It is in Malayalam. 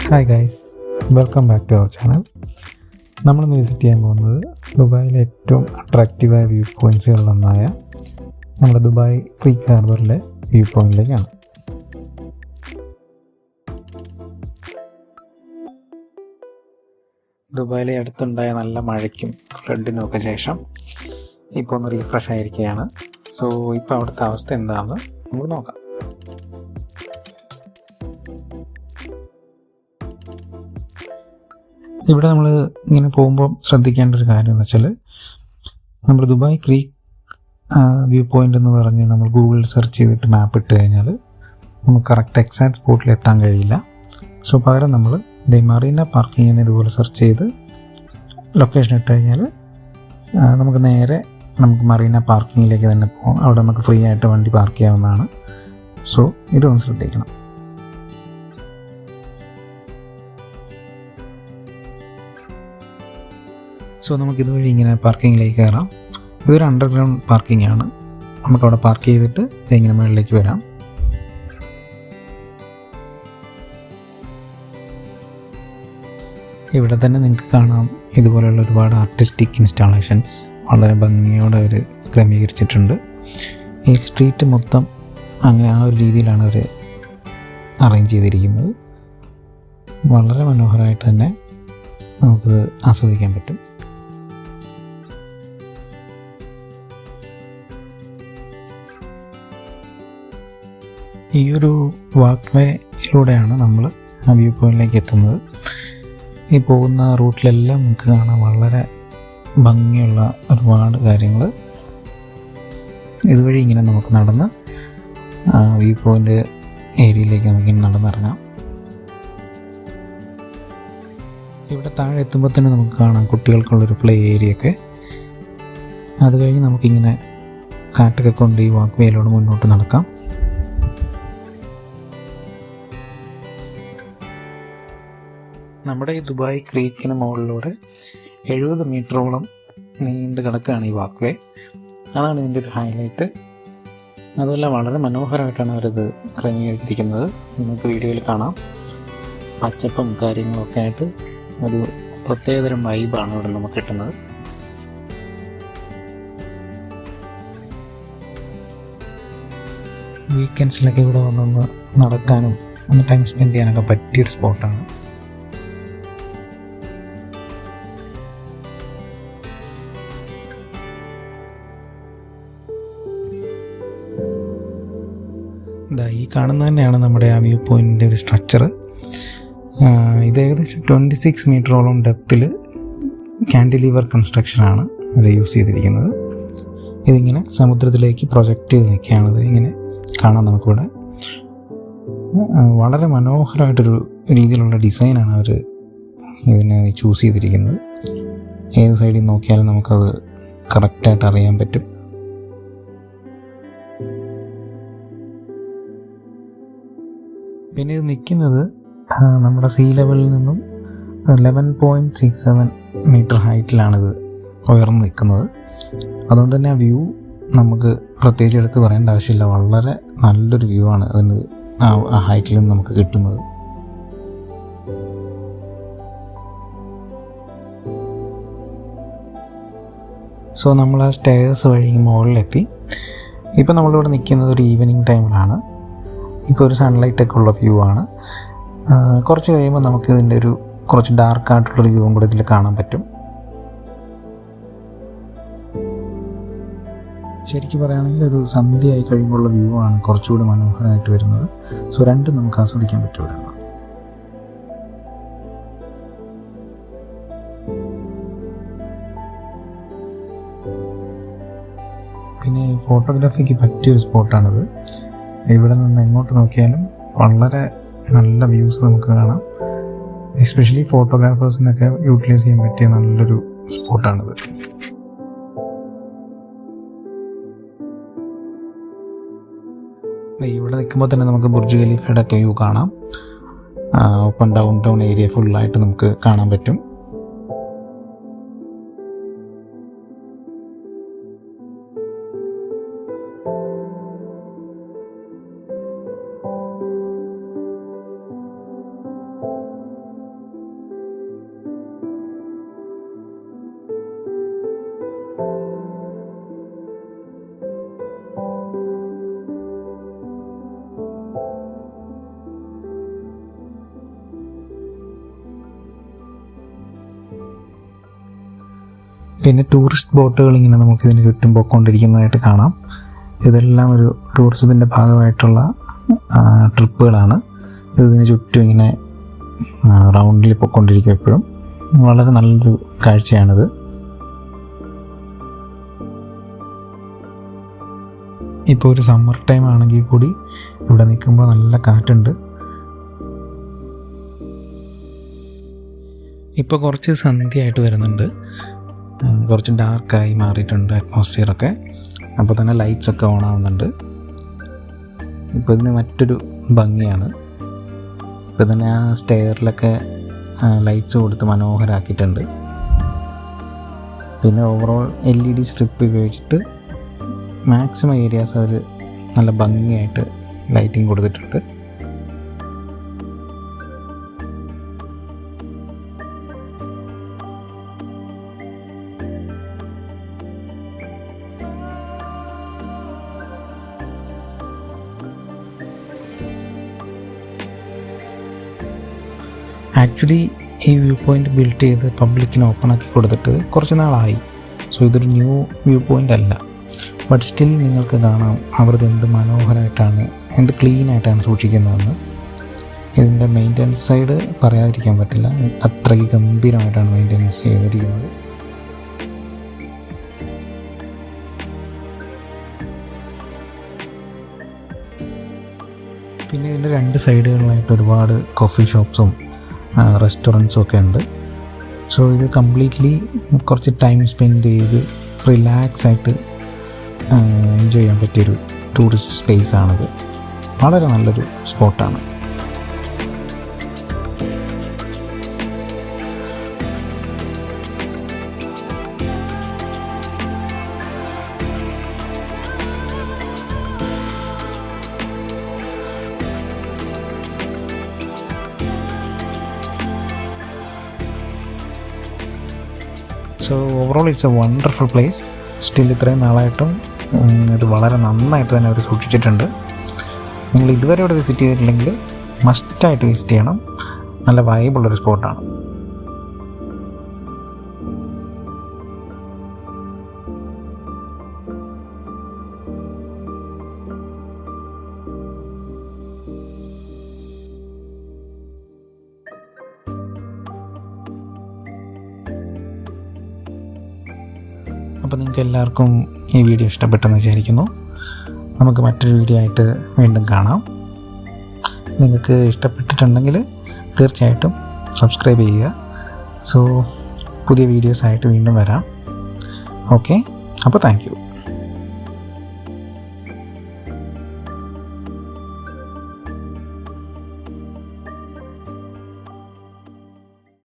Hi guys, welcome back to our channel. നമ്മളിന്ന് വിസിറ്റ് ചെയ്യാൻ പോകുന്നത് ദുബായിലെ ഏറ്റവും അട്രാക്റ്റീവായ വ്യൂ പോയിൻറ്റ്സുകളിലൊന്നായ നമ്മുടെ ദുബായ് ക്രീക്ക് ഹാർബറിലെ വ്യൂ പോയിൻറ്റിലേക്കാണ്. ദുബായിലെ അടുത്തുണ്ടായ നല്ല മഴയ്ക്കും ഫ്ലഡിനും ഒക്കെ ശേഷം ഇപ്പോൾ ഒന്ന് റീഫ്രഷ് ആയിരിക്കുകയാണ്. സോ ഇപ്പോൾ അവിടുത്തെ അവസ്ഥ എന്താണെന്ന് നമുക്ക് നോക്കാം. ഇവിടെ നമ്മൾ ഇങ്ങനെ പോകുമ്പോൾ ശ്രദ്ധിക്കേണ്ട ഒരു കാര്യം എന്ന് വെച്ചാൽ, നമ്മൾ ദുബായ് ക്രീക്ക് വ്യൂ പോയിൻ്റ് എന്ന് പറഞ്ഞ് നമ്മൾ ഗൂഗിളിൽ സെർച്ച് ചെയ്തിട്ട് മാപ്പ് ഇട്ട് കഴിഞ്ഞാൽ നമുക്ക് കറക്റ്റ് എക്സാക്ട് സ്പോട്ടിൽ എത്താൻ കഴിയില്ല. സോ പകരം നമ്മൾ മറീന പാർക്കിംഗ് എന്ന് ഇതുപോലെ സെർച്ച് ചെയ്ത് ലൊക്കേഷൻ ഇട്ട് കഴിഞ്ഞാൽ നമുക്ക് നേരെ മറീന പാർക്കിങ്ങിലേക്ക് തന്നെ പോകാം. അവിടെ നമുക്ക് ഫ്രീ ആയിട്ട് വണ്ടി പാർക്ക് ചെയ്യാവുന്നതാണ്. സോ ഇതൊന്ന് ശ്രദ്ധിക്കണം. സോ നമുക്കിതുവഴി ഇങ്ങനെ പാർക്കിങ്ങിലേക്ക് കയറാം. ഇതൊരു അണ്ടർഗ്രൗണ്ട് പാർക്കിംഗ് ആണ്. നമുക്കവിടെ പാർക്ക് ചെയ്തിട്ട് ഇങ്ങനെ മുകളിലേക്ക് വരാം. ഇവിടെ തന്നെ നിങ്ങൾക്ക് കാണാം ഇതുപോലെയുള്ള ഒരുപാട് ആർട്ടിസ്റ്റിക് ഇൻസ്റ്റാളേഷൻസ് വളരെ ഭംഗിയോടെ അവർ ക്രമീകരിച്ചിട്ടുണ്ട്. ഈ സ്ട്രീറ്റ് മൊത്തം അങ്ങനെ ആ ഒരു രീതിയിലാണ് അവർ അറേഞ്ച് ചെയ്തിരിക്കുന്നത്. വളരെ മനോഹരമായിട്ട് തന്നെ നമുക്കിത് ആസ്വദിക്കാൻ പറ്റും. ഈ ഒരു വാക്ക് വേയിലൂടെയാണ് നമ്മൾ ആ വ്യൂ പോയിൻറ്റിലേക്ക് എത്തുന്നത്. ഈ പോകുന്ന റൂട്ടിലെല്ലാം നമുക്ക് കാണാം വളരെ ഭംഗിയുള്ള ഒരുപാട് കാര്യങ്ങൾ. ഇതുവഴി ഇങ്ങനെ നമുക്ക് നടന്ന് വ്യൂ പോയിൻ്റ് ഏരിയയിലേക്ക് നമുക്കിങ്ങനെ നടന്നിറങ്ങാം. ഇവിടെ താഴെ എത്തുമ്പോൾ തന്നെ നമുക്ക് കാണാം കുട്ടികൾക്കുള്ളൊരു പ്ലേ ഏരിയയൊക്കെ. അത് കഴിഞ്ഞ് നമുക്കിങ്ങനെ കാറ്റൊക്കെ കൊണ്ട് ഈ വാക്ക് വേയിലൂടെ മുന്നോട്ട് നടക്കാം. നമ്മുടെ ഈ ദുബായ് ക്രീക്കിന് മുകളിലൂടെ 70 മീറ്ററോളം നീണ്ടു കിടക്കുകയാണ് ഈ വാക്ക് വേ. അതാണ് ഇതിൻ്റെ ഒരു ഹൈലൈറ്റ്. അതുമല്ല വളരെ മനോഹരമായിട്ടാണ് അവരത് ക്രമീകരിച്ചിരിക്കുന്നത്. നിങ്ങൾക്ക് വീഡിയോയിൽ കാണാം. പച്ചപ്പും കാര്യങ്ങളൊക്കെ ആയിട്ട് ഒരു പ്രത്യേകതരം വൈബാണ് ഇവിടെ നമുക്ക് കിട്ടുന്നത്. വീക്കെൻഡ്സിലൊക്കെ ഇവിടെ വന്നൊന്ന് നടക്കാനും ഒന്ന് ടൈം സ്പെൻഡ് ചെയ്യാനൊക്കെ പറ്റിയൊരു സ്പോട്ടാണ്. ഈ കാണുന്നത് തന്നെയാണ് നമ്മുടെ ആ വ്യൂ പോയിൻറ്റിൻ്റെ ഒരു സ്ട്രക്ചർ. ഇത് ഏകദേശം 26 മീറ്ററോളം ഡെപ്തിൽ ക്യാൻഡിലിവർ കൺസ്ട്രക്ഷനാണ് ഇത് യൂസ് ചെയ്തിരിക്കുന്നത്. ഇതിങ്ങനെ സമുദ്രത്തിലേക്ക് പ്രൊജക്റ്റ് ചെയ്ത് നിൽക്കുകയാണത്. ഇങ്ങനെ കാണാം നമുക്കിവിടെ. വളരെ മനോഹരമായിട്ടൊരു രീതിയിലുള്ള ഡിസൈനാണ് അവർ ഇതിനെ ചൂസ് ചെയ്തിരിക്കുന്നത്. ഏത് സൈഡിൽ നോക്കിയാലും നമുക്കത് കറക്റ്റായിട്ട് അറിയാൻ പറ്റും. പിന്നെ ഇത് നിൽക്കുന്നത് നമ്മുടെ സീ ലെവലിൽ നിന്നും 11.67 മീറ്റർ ഹൈറ്റിലാണിത് ഉയർന്നു നിൽക്കുന്നത്. അതുകൊണ്ട് തന്നെ ആ വ്യൂ നമുക്ക് പ്രത്യേകിച്ച് എടുത്ത് പറയേണ്ട ആവശ്യമില്ല. വളരെ നല്ലൊരു വ്യൂ ആണ് അതിന് ആ ഹൈറ്റിൽ നിന്ന് നമുക്ക് കിട്ടുന്നത്. സോ നമ്മൾ ആ സ്റ്റെയർസ് വഴി മുകളിലെത്തി. ഇപ്പോൾ നമ്മളിവിടെ നിൽക്കുന്നത് ഒരു ഈവനിങ് ടൈമിലാണ്. ഇപ്പോൾ ഒരു സൺലൈറ്റൊക്കെ ഉള്ള വ്യൂ ആണ്. കുറച്ച് കഴിയുമ്പോൾ നമുക്ക് ഇതിൻ്റെ ഒരു കുറച്ച് ഡാർക്കായിട്ടുള്ളൊരു വ്യൂവും കൂടെ ഇതിൽ കാണാൻ പറ്റും. ശരിക്കും പറയുകയാണെങ്കിൽ ഒരു സന്ധ്യയായി കഴിയുമ്പോഴുള്ള വ്യൂ ആണ് കുറച്ചുകൂടി മനോഹരമായിട്ട് വരുന്നത്. സോ രണ്ടും നമുക്ക് ആസ്വദിക്കാൻ പറ്റും ഇവിടെ നിന്ന്. പിന്നെ ഫോട്ടോഗ്രാഫിക്ക് പറ്റിയൊരു സ്പോട്ടാണിത്. ഇവിടെ നിന്ന് എങ്ങോട്ട് നോക്കിയാലും വളരെ നല്ല വ്യൂസ് നമുക്ക് കാണാം. എസ്പെഷ്യലി ഫോട്ടോഗ്രാഫേഴ്സിനൊക്കെ യൂട്ടിലൈസ് ചെയ്യാൻ പറ്റിയ നല്ലൊരു സ്പോട്ടാണിത്. ഇവിടെ നിൽക്കുമ്പോൾ തന്നെ നമുക്ക് ബുർജ് ഖലീഫയുടെ ഒക്കെ വ്യൂ കാണാം. ഓപ്പൺ ഡൗൺ ടൗൺ ഏരിയ ഫുള്ളായിട്ട് നമുക്ക് കാണാൻ പറ്റും. പിന്നെ ടൂറിസ്റ്റ് ബോട്ടുകൾ ഇങ്ങനെ നമുക്കിതിന് ചുറ്റും പോയിക്കൊണ്ടിരിക്കുന്നതായിട്ട് കാണാം. ഇതെല്ലാം ഒരു ടൂറിസത്തിൻ്റെ ഭാഗമായിട്ടുള്ള ട്രിപ്പുകളാണ്. ഇതിന് ചുറ്റും ഇങ്ങനെ റൗണ്ടിൽ പോയിക്കൊണ്ടിരിക്കും. എപ്പോഴും വളരെ നല്ലൊരു കാഴ്ചയാണിത്. ഇപ്പോൾ ഒരു സമ്മർ ടൈം ആണെങ്കിൽ കൂടി ഇവിടെ നിൽക്കുമ്പോൾ നല്ല കാറ്റുണ്ട്. ഇപ്പോൾ കുറച്ച് സന്ധ്യയായിട്ട് വരുന്നുണ്ട്, കുറച്ച് ഡാർക്കായി മാറിയിട്ടുണ്ട് അറ്റ്മോസ്ഫിയറൊക്കെ. അപ്പോൾ തന്നെ ലൈറ്റ്സൊക്കെ ഓൺ ആവുന്നുണ്ട്. ഇപ്പോൾ ഇതിന് മറ്റൊരു ഭംഗിയാണ്. ഇപ്പോൾ തന്നെ ആ സ്റ്റെയറിലൊക്കെ ലൈറ്റ്സ് കൊടുത്ത് മനോഹരമാക്കിയിട്ടുണ്ട്. പിന്നെ ഓവറോൾ LED സ്ട്രിപ്പ് ഉപയോഗിച്ചിട്ട് മാക്സിമം ഏരിയാസ് അവർ നല്ല ഭംഗിയായിട്ട് ലൈറ്റിംഗ് കൊടുത്തിട്ടുണ്ട്. ആക്ച്വലി ഈ വ്യൂ പോയിൻ്റ് ബിൽഡ് ചെയ്ത് പബ്ലിക്കിന് ഓപ്പൺ ആക്കി കൊടുത്തിട്ട് കുറച്ച് നാളായി. സോ ഇതൊരു ന്യൂ വ്യൂ പോയിൻ്റ് അല്ല. ബട്ട് സ്റ്റിൽ നിങ്ങൾക്ക് കാണാം അവർ എന്ത് മനോഹരമായിട്ടാണ്, എന്ത് ക്ലീനായിട്ടാണ് സൂക്ഷിക്കുന്നതെന്ന്. ഇതിൻ്റെ മെയിൻ്റനൻസ് സൈഡ് പറയാതിരിക്കാൻ പറ്റില്ല. അത്രയ്ക്ക് ഗംഭീരമായിട്ടാണ് മെയിൻ്റനൻസ് ചെയ്തിരിക്കുന്നത്. പിന്നെ ഇതിൻ്റെ രണ്ട് സൈഡുകളിലായിട്ട് ഒരുപാട് കോഫി ഷോപ്സും റെസ്റ്റോറൻറ്റ്സും ഒക്കെ ഉണ്ട്. സോ ഇത് കംപ്ലീറ്റ്ലി കുറച്ച് ടൈം സ്പെൻഡ് ചെയ്ത് റിലാക്സ് ആയിട്ട് എൻജോയ് ചെയ്യാൻ പറ്റിയൊരു ടൂറിസ്റ്റ് സ്പേസ് ആണിത്. വളരെ നല്ലൊരു സ്പോട്ടാണ്. So overall it's A wonderful place. Still ഇത്രയും നാളായിട്ടും ഇത് വളരെ നന്നായിട്ട് തന്നെ അവർ സൂക്ഷിച്ചിട്ടുണ്ട്. നിങ്ങൾ ഇതുവരെ ഇവിടെ വിസിറ്റ് ചെയ്തിട്ടില്ലെങ്കിൽ മസ്റ്റായിട്ട് വിസിറ്റ് ചെയ്യണം. നല്ല വൈബുള്ളൊരു സ്പോട്ടാണ്. അപ്പോൾ നിങ്ങൾക്ക് എല്ലാവർക്കും ഈ വീഡിയോ ഇഷ്ടപ്പെട്ടെന്ന് വിചാരിക്കുന്നു. നമുക്ക് മറ്റൊരു വീഡിയോ ആയിട്ട് വീണ്ടും കാണാം. നിങ്ങൾക്ക് ഇഷ്ടപ്പെട്ടിട്ടുണ്ടെങ്കിൽ തീർച്ചയായിട്ടും സബ്സ്ക്രൈബ് ചെയ്യുക. സോ പുതിയ വീഡിയോസായിട്ട് വീണ്ടും വരാം. ഓക്കെ, അപ്പോൾ താങ്ക് യു.